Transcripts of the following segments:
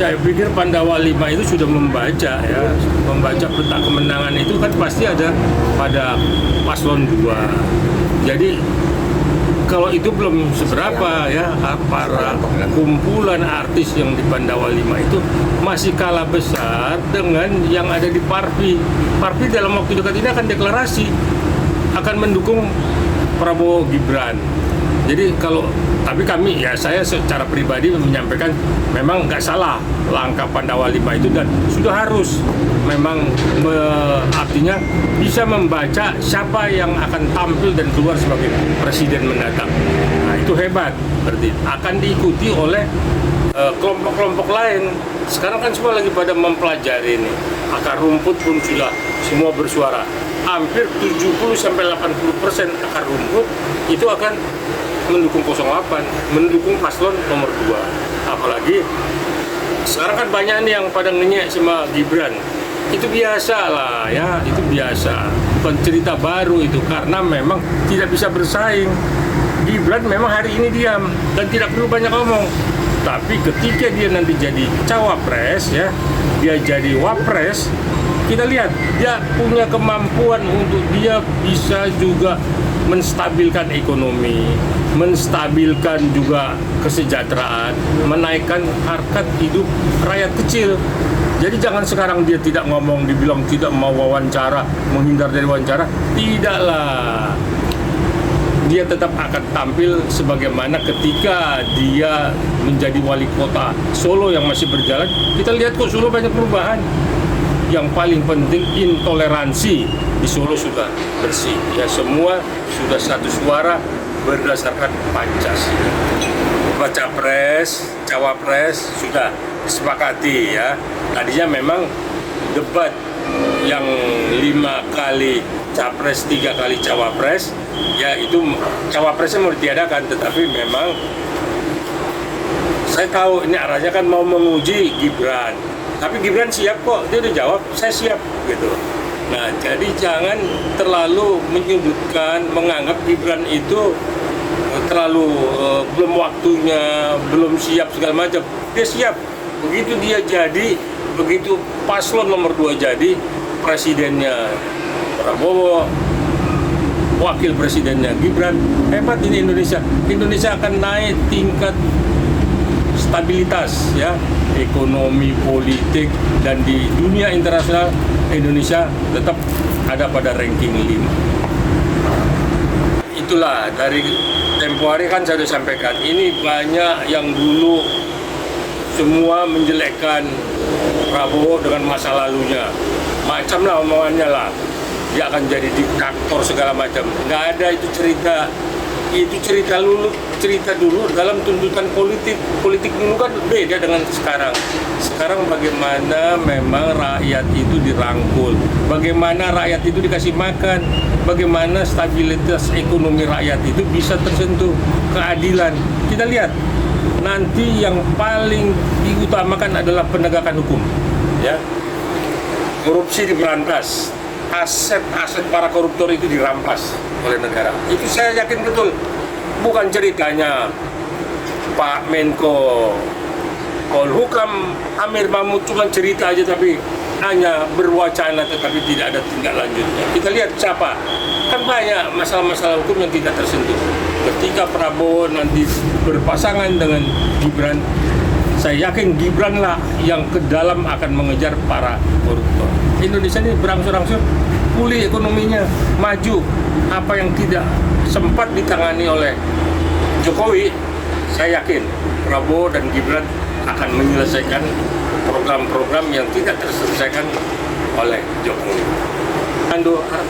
Saya pikir Pandawa 5 itu sudah membaca peta kemenangan itu kan pasti ada pada paslon 2. Jadi kalau itu belum seberapa ya, para kumpulan artis yang di Pandawa 5 itu masih kalah besar dengan yang ada di Parvi. Parvi dalam waktu dekat ini akan deklarasi, akan mendukung Prabowo Gibran. Jadi tapi saya secara pribadi menyampaikan memang nggak salah langkah Pandawa 5 itu, dan sudah harus memang artinya bisa membaca siapa yang akan tampil dan keluar sebagai presiden mendatang. Nah itu hebat, berarti akan diikuti oleh kelompok-kelompok lain. Sekarang kan semua lagi pada mempelajari ini. Akar rumput pun sudah semua bersuara. Hampir 70-80% akar rumput itu akan mendukung 08, mendukung paslon nomor 2. Apalagi sekarang kan banyak nih yang pada ngenyek sama Gibran. Itu biasa lah ya, itu biasa. Bukan cerita baru itu, karena memang tidak bisa bersaing. Gibran memang hari ini diam dan tidak perlu banyak ngomong. Tapi ketika dia nanti jadi cawapres ya, dia jadi wapres, kita lihat dia punya kemampuan untuk dia bisa juga menstabilkan ekonomi, menstabilkan juga kesejahteraan, menaikkan harkat hidup rakyat kecil. Jadi jangan sekarang dia tidak ngomong, dibilang tidak mau wawancara, menghindar dari wawancara. Tidaklah. Dia tetap akan tampil sebagaimana ketika dia menjadi wali kota Solo yang masih berjalan. Kita lihat kok Solo banyak perubahan. Yang paling penting intoleransi di Solo sudah bersih. Ya semua sudah satu suara berdasarkan Pancasila. Baca pres, cawapres sudah disepakati ya. Tadinya memang debat yang 5 kali capres, 3 kali cawapres, ya itu cawapresnya mau ditiadakan, tetapi memang saya tahu ini arahnya kan mau menguji Gibran. Tapi Gibran siap kok, dia udah jawab, saya siap gitu. Nah, jadi jangan terlalu menyudutkan, menganggap Gibran itu terlalu belum waktunya, belum siap segala macam. Dia siap. Begitu dia jadi, begitu paslon nomor 2 jadi, presidennya Prabowo, wakil presidennya Gibran, hebat ini Indonesia. Indonesia akan naik tingkat stabilitas ya, ekonomi, politik, dan di dunia internasional Indonesia tetap ada pada ranking 5. Itulah dari tempo hari kan saya sudah sampaikan, ini banyak yang dulu semua menjelekkan Prabowo dengan masa lalunya, macam lah omongannya lah, dia akan jadi diktator segala macam. Nggak ada itu cerita. Itu cerita dulu dalam tuntutan politik dulu kan beda dengan sekarang. Sekarang bagaimana memang rakyat itu dirangkul, bagaimana rakyat itu dikasih makan, bagaimana stabilitas ekonomi rakyat itu bisa tersentuh, keadilan. Kita lihat nanti yang paling diutamakan adalah penegakan hukum ya, korupsi diberantas, aset-aset para koruptor itu dirampas oleh negara. Itu saya yakin betul. Bukan ceritanya Pak Menko Polhukam Amir Mahmud cuma cerita aja, tapi hanya berwacana tetapi tidak ada tindak lanjutnya. Kita lihat siapa. Kan banyak masalah-masalah hukum yang tidak tersentuh. Ketika Prabowo nanti berpasangan dengan Gibran, saya yakin Gibran lah yang ke dalam akan mengejar para koruptor. Indonesia ini berangsur-angsur pulih ekonominya, maju. Apa yang tidak sempat ditangani oleh Jokowi, saya yakin Prabowo dan Gibran akan menyelesaikan program-program yang tidak terselesaikan oleh Jokowi.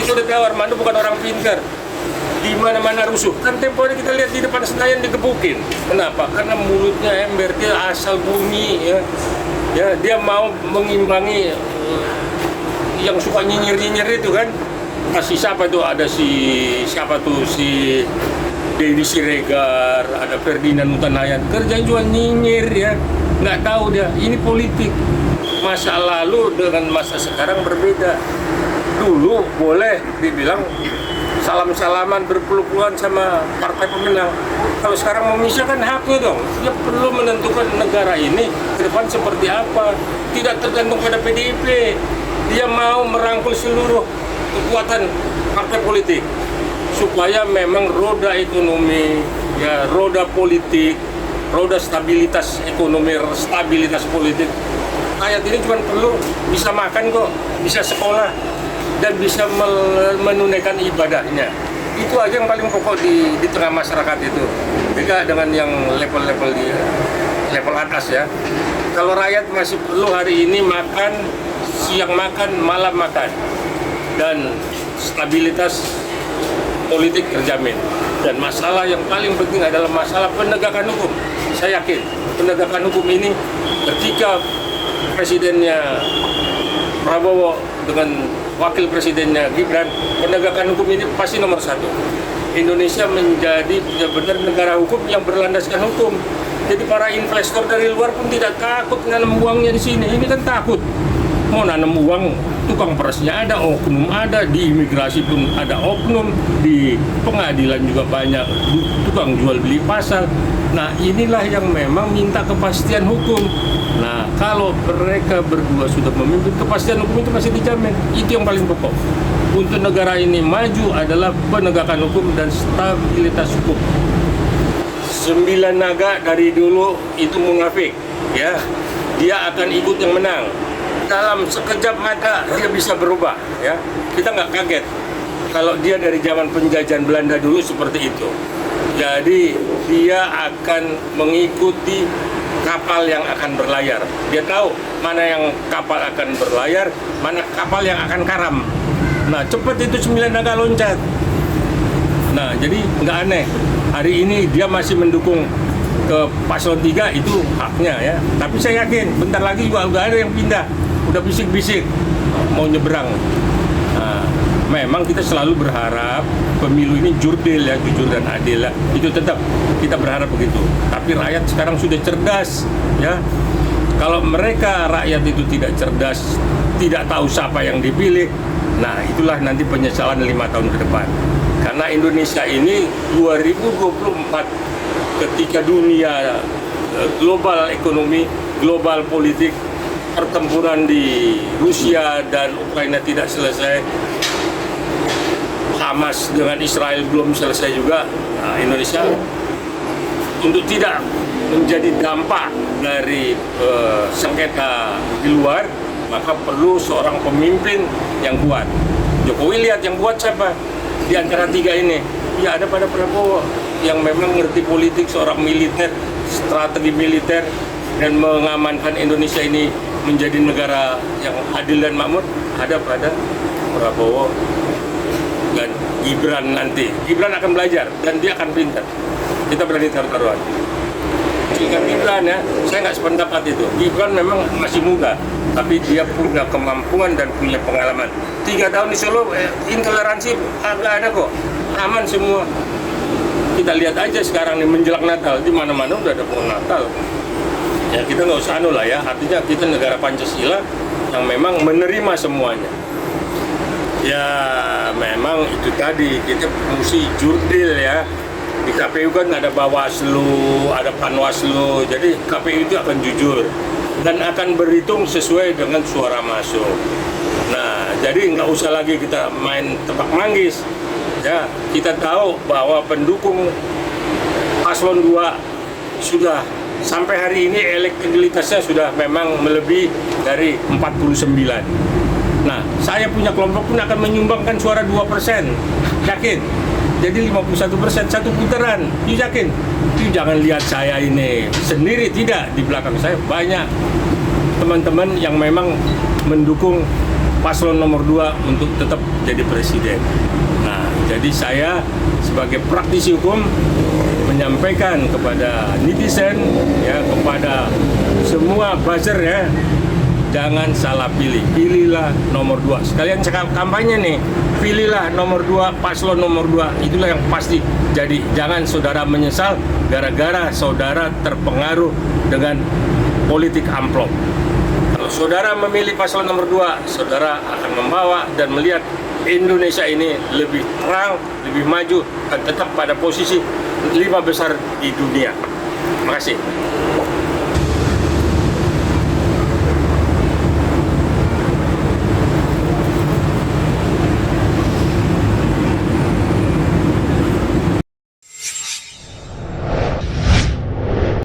Kita udah tahu Armando bukan orang pintar. Di mana-mana rusuh. Kan tempo hari kita lihat di depan Senayan digebukin. Kenapa? Karena mulutnya ember, dia asal bunyi ya. Ya, dia mau mengimbangi yang suka nyinyir-nyinyir itu kan. Kasih siapa itu? Ada si Denny Siregar, ada Ferdinand Hutahayan. Kerjanya juga nyinyir ya. Nggak tahu dia. Ini politik. Masa lalu dengan masa sekarang berbeda. Dulu boleh dibilang salam-salaman, berpeluk-pelukan sama partai pemenang. Kalau sekarang memisahkan haknya dong. Dia perlu menentukan negara ini ke depan seperti apa. Tidak tergantung pada PDIP. Dia mau merangkul seluruh kekuatan partai politik supaya memang roda ekonomi, ya roda politik, roda stabilitas ekonomi, stabilitas politik. Rakyat ini cuma perlu bisa makan kok, bisa sekolah, dan bisa menunaikan ibadahnya. Itu aja yang paling pokok di tengah masyarakat itu. Beda dengan yang level-level di level atas ya. Kalau rakyat masih perlu hari ini makan, siang makan, malam makan, dan stabilitas politik terjamin. Dan masalah yang paling penting adalah masalah penegakan hukum. Saya yakin penegakan hukum ini ketika presidennya Prabowo dengan wakil presidennya Gibran, penegakan hukum ini pasti nomor satu. Indonesia menjadi benar-benar negara hukum yang berlandaskan hukum. Jadi para investor dari luar pun tidak takut nanam uangnya di sini. Ini kan takut. Mau nanam uang, tukang perasnya ada, oknum ada, di imigrasi pun ada oknum, di pengadilan juga banyak tukang jual beli pasar. Nah, inilah yang memang minta kepastian hukum. Nah, kalau mereka berdua sudah memimpin, kepastian hukum itu masih dijamin. Itu yang paling pokok. Untuk negara ini maju adalah penegakan hukum dan stabilitas hukum. 9 naga dari dulu itu munafik, ya. Dia akan ikut yang menang. Dalam sekejap mata dia bisa berubah, ya. Kita nggak kaget kalau dia dari zaman penjajahan Belanda dulu seperti itu. Jadi dia akan mengikuti kapal yang akan berlayar. Dia tahu mana yang kapal akan berlayar, mana kapal yang akan karam. Nah, cepat itu 9 naga loncat. Nah, jadi nggak aneh. Hari ini dia masih mendukung ke paslon 3, itu haknya ya. Tapi saya yakin bentar lagi juga udah ada yang pindah. Udah bisik-bisik mau nyebrang. Nah, memang kita selalu berharap pemilu ini jurdil ya, jujur dan adil ya. Itu tetap kita berharap begitu. Tapi rakyat sekarang sudah cerdas ya. Kalau mereka rakyat itu tidak cerdas, tidak tahu siapa yang dipilih, nah itulah nanti penyesalan 5 tahun ke depan. Karena Indonesia ini 2024 ketika dunia global ekonomi, global politik, pertempuran di Rusia dan Ukraina tidak selesai, Hamas dengan Israel belum selesai juga. Nah, Indonesia untuk tidak menjadi dampak dari sengketa di luar, maka perlu seorang pemimpin yang kuat. Jokowi lihat yang kuat siapa? Di antara 3 ini, ya ada pada Prabowo yang memang ngerti politik, seorang militer, strategi militer, dan mengamankan Indonesia ini menjadi negara yang adil dan makmur. Ada pada Prabowo dan Gibran nanti. Gibran akan belajar dan dia akan pintar. Kita berani taruh-taruhan. Jika Gibran ya, saya nggak sependapat itu. Gibran memang masih muda, tapi dia punya kemampuan dan punya pengalaman. 3 tahun di Solo, intoleransi agak ada kok, aman semua. Kita lihat aja sekarang nih menjelang Natal, di mana-mana udah ada pohon Natal. Ya kita nggak usah anu lah ya, artinya kita negara Pancasila yang memang menerima semuanya. Ya memang itu tadi, kita mesti jurdil ya. Di KPU kan ada Bawaslu, ada Panwaslu, jadi KPU itu akan jujur dan akan berhitung sesuai dengan suara masuk. Nah, jadi nggak usah lagi kita main tebak manggis. Ya, kita tahu bahwa pendukung paslon 2 sudah sampai hari ini elektabilitasnya sudah memang melebihi dari 49. Nah, saya punya kelompok pun akan menyumbangkan suara 2%. Yakin? Jadi 51%, 1 putaran. You yakin? You jangan lihat saya ini sendiri, tidak. Di belakang saya banyak teman-teman yang memang mendukung paslon nomor 2 untuk tetap jadi presiden. Nah, jadi saya sebagai praktisi hukum menyampaikan kepada netizen, ya, kepada semua buzzer ya, jangan salah pilih, pilihlah nomor 2. Sekalian kampanye nih, pilihlah nomor 2, paslon nomor 2, itulah yang pasti. Jadi jangan saudara menyesal gara-gara saudara terpengaruh dengan politik amplop. Kalau saudara memilih paslon nomor 2, saudara akan membawa dan melihat Indonesia ini lebih terang, lebih maju, dan tetap pada posisi 5 besar di dunia. Terima kasih.